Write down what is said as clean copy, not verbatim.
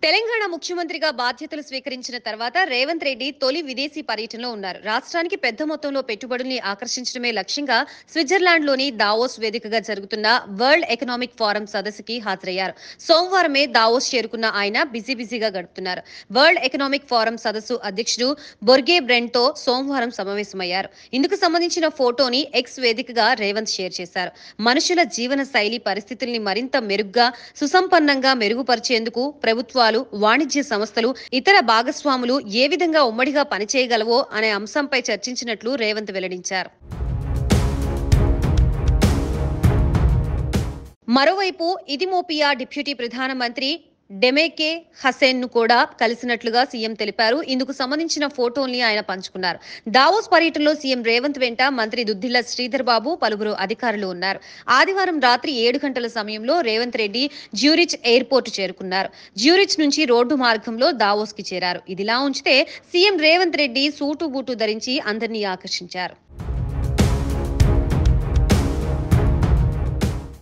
తెలంగాణ ముఖ్యమంత్రిగా బాధ్యతలు స్వీకరించిన తర్వాత రేవంత్ రెడ్డి తొలి విదేశీ పర్యటనలో ఉన్నారు. రాష్ట్రానికి పెద్ద మొత్తంలో పెట్టుబడుల్ని ఆకర్షించడమే లక్ష్యంగా స్విట్జర్లాండ్లోని దావోస్ వేదికగా జరుగుతున్న వరల్డ్ ఎకనామిక్ ఫోరం సదస్సుకి హాజరయ్యారు. సోమవారమే దావోస్ చేరుకున్న ఆయన బిజీగా గడుపుతున్నారు. వరల్డ్ ఎకనామిక్ ఫోరం సదస్సు అధ్యక్షుడు బొర్గే బ్రెంట్తో సోమవారం సమావేశమయ్యారు. ఇందుకు సంబంధించిన ఫోటోని ఎక్స్ వేదికగా రేవంత్ షేర్ చేశారు. మనుషుల జీవన శైలి పరిస్థితుల్ని మరింత మెరుగ్గా, సుసంపన్నంగా మెరుగుపరిచేందుకు ప్రభుత్వాలు, వాణిజ్య సంస్థలు, ఇతర భాగస్వాములు ఏ విధంగా ఉమ్మడిగా పనిచేయగలవో అనే అంశంపై చర్చించినట్లు రేవంత్ వెల్లడించారు. మరోవైపు ఇథియోపియా డిప్యూటీ ప్రధానమంత్రి డెమెకే హసెన్ ను కూడా కలిసినట్లుగా సీఎం తెలిపారు. ఇందుకు సంబంధించిన ఫోటోల్ని ఆయన పంచుకున్నారు. దావోస్ పర్యటనలో సీఎం రేవంత్ వెంట మంత్రి దుద్దిల్ల శ్రీధర్ బాబు, పలువురు అధికారులు ఉన్నారు. ఆదివారం రాత్రి 7 గంటల సమయంలో రేవంత్ రెడ్డి జ్యూరిచ్ ఎయిర్పోర్ట్ చేరుకున్నారు. జ్యూరిచ్ నుంచి రోడ్డు మార్గంలో దావోస్ కి చేరారు. ఇదిలా ఉంచితే CM Revanth Reddy suit boot ధరించి అందరినీ ఆకర్షించారు.